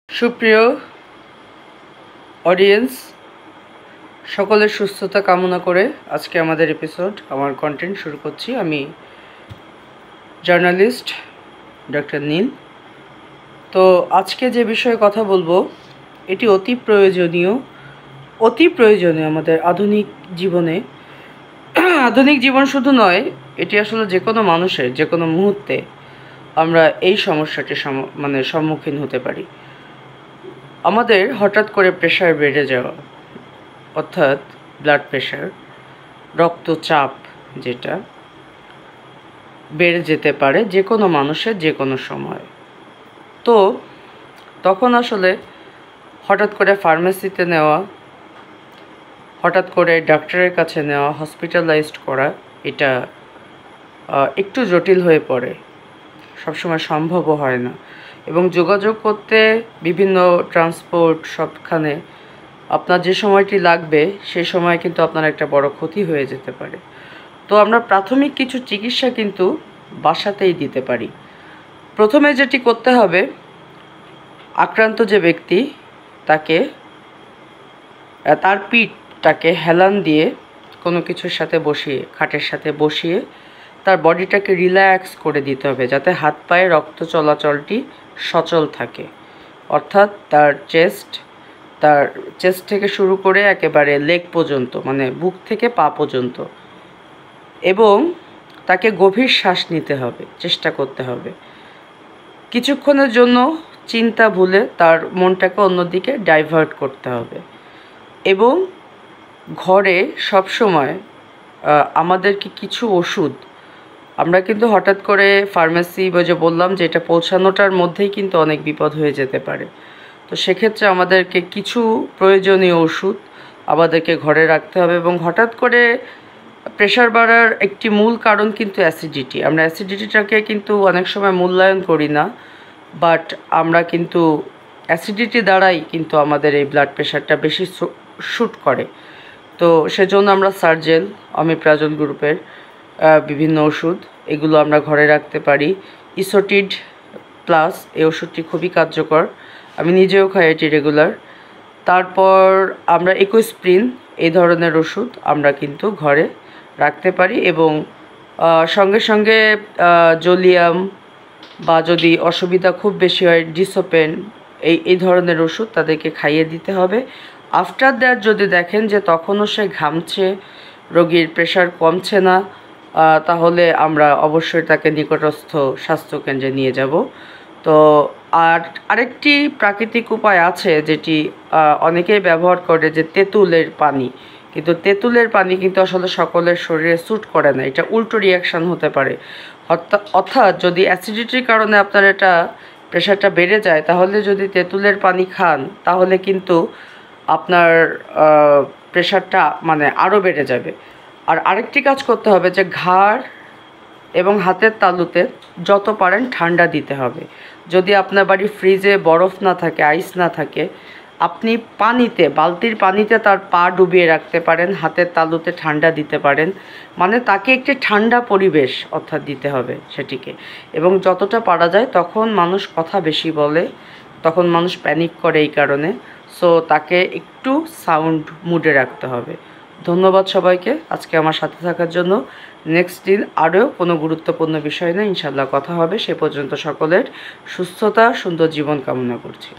সুপ্রিয় অডিয়েন্স, সকলের সুস্থতা কামনা করে আজকে আমাদের এপিসোড, আমার কন্টেন্ট শুরু করছি। আমি জার্নালিস্ট ডক্টর নীল। তো আজকে যে বিষয়ে কথা বলবো এটি অতি প্রয়োজনীয় আমাদের আধুনিক জীবনে। আধুনিক জীবন শুধু নয়, এটি আসলে যে কোনো মানুষের যে কোনো মুহূর্তে আমরা এই সমস্যাটির সম্মুখীন হতে পারি। আমাদের হঠাৎ করে প্রেশার বেড়ে যাওয়া, অর্থাৎ ব্লাড প্রেশার, রক্তচাপ, যেটা বেড়ে যেতে পারে যে কোনো মানুষের যে কোনো সময়। তো তখন আসলে হঠাৎ করে ফার্মেসিতে নেওয়া, হঠাৎ করে ডাক্তারের কাছে নেওয়া, হসপিটালাইজড করা, এটা একটু জটিল হয়ে পড়ে, সবসময় সম্ভবও হয় না। এবং যোগাযোগ করতে বিভিন্ন ট্রান্সপোর্ট, সবখানে আপনার যে সময়টি লাগবে সেই সময় কিন্তু আপনার একটা বড় ক্ষতি হয়ে যেতে পারে। তো আমরা প্রাথমিক কিছু চিকিৎসা কিন্তু বাসাতেই দিতে পারি। প্রথমে যেটি করতে হবে, আক্রান্ত যে ব্যক্তি তাকে তার পিঠটাকে হেলান দিয়ে কোনো কিছুর সাথে বসিয়ে, খাটের সাথে বসিয়ে তার বডিটাকে রিল্যাক্স করে দিতে হবে, যাতে হাত পায়ে রক্ত চলাচলটি সচল থাকে। অর্থাৎ তার চেস্ট থেকে শুরু করে একেবারে লেগ পর্যন্ত, মানে বুক থেকে পা পর্যন্ত। এবং তাকে গভীর শ্বাস নিতে হবে, চেষ্টা করতে হবে। কিছুক্ষণের জন্য চিন্তা ভুলে তার মনটাকে অন্যদিকে ডাইভার্ট করতে হবে। এবং ঘরে সবসময় আমাদেরকে কিছু ওষুধ, আমরা কিন্তু হঠাৎ করে ফার্মেসি বা যে বললাম যে এটা পৌঁছানোটার মধ্যেই কিন্তু অনেক বিপদ হয়ে যেতে পারে। তো সেক্ষেত্রে আমাদেরকে কিছু প্রয়োজনীয় ওষুধ আমাদেরকে ঘরে রাখতে হবে। এবং হঠাৎ করে প্রেশার বাড়ার একটি মূল কারণ কিন্তু অ্যাসিডিটি। আমরা অ্যাসিডিটিটাকে কিন্তু অনেক সময় মূল্যায়ন করি না, বাট আমরা কিন্তু অ্যাসিডিটি দ্বারাই কিন্তু আমাদের এই ব্লাড প্রেশারটা বেশি শ্যুট করে। তো সেজন্য আমরা সার্জেল, অমিপ্রাজল গ্রুপের বিভিন্ন ওষুধ, এগুলো আমরা ঘরে রাখতে পারি। ইসোটিড প্লাস, এই ওষুধটি খুবই কার্যকর, আমি নিজেও খাই এটি রেগুলার। তারপর আমরা ইকোস্প্রিন, এই ধরনের ওষুধ আমরা কিন্তু ঘরে রাখতে পারি। এবং সঙ্গে সঙ্গে জোলিয়াম, বা যদি অসুবিধা খুব বেশি হয় ডিসোপেন, এই ধরনের ওষুধ তাদেরকে খাইয়ে দিতে হবে। আফটার দ্যাট যদি দেখেন যে তখনও সে ঘামছে, রোগীর প্রেশার কমছে না, তাহলে আমরা অবশ্যই তাকে নিকটস্থ স্বাস্থ্যকেন্দ্রে নিয়ে যাব। তো আরেকটি প্রাকৃতিক উপায় আছে যেটি অনেকেই ব্যবহার করে, যে তেঁতুলের পানি। কিন্তু তেঁতুলের পানি কিন্তু আসলে সকলের শরীরে স্যুট করে না, এটা উল্টো রিয়াকশান হতে পারে। অর্থাৎ যদি অ্যাসিডিটির কারণে আপনার এটা প্রেশারটা বেড়ে যায়, তাহলে যদি তেঁতুলের পানি খান তাহলে কিন্তু আপনার প্রেশারটা আরও বেড়ে যাবে। আর আরেকটি কাজ করতে হবে, যে ঘাড় এবং হাতের তালুতে যত পারেন ঠান্ডা দিতে হবে। যদি আপনার বাড়ি ফ্রিজে বরফ না থাকে, আইস না থাকে, আপনি পানিতে, বালতির পানিতে তার পা ডুবিয়ে রাখতে পারেন, হাতের তালুতে ঠান্ডা দিতে পারেন। তাকে একটি ঠান্ডা পরিবেশ অর্থাৎ দিতে হবে সেটিকে। এবং যতটা পারা যায়, তখন মানুষ কথা বেশি বলে, তখন মানুষ প্যানিক করে এই কারণে। সো তাকে একটু সাউন্ড মুডে রাখতে হবে। ধন্যবাদ সবাইকে আজকে আমার সাথে থাকার জন্য। নেক্সট দিন আরও কোনো গুরুত্বপূর্ণ বিষয় নিয়ে ইনশাআল্লাহ কথা হবে। সে পর্যন্ত সকলের সুস্থতা, সুন্দর জীবন কামনা করছি।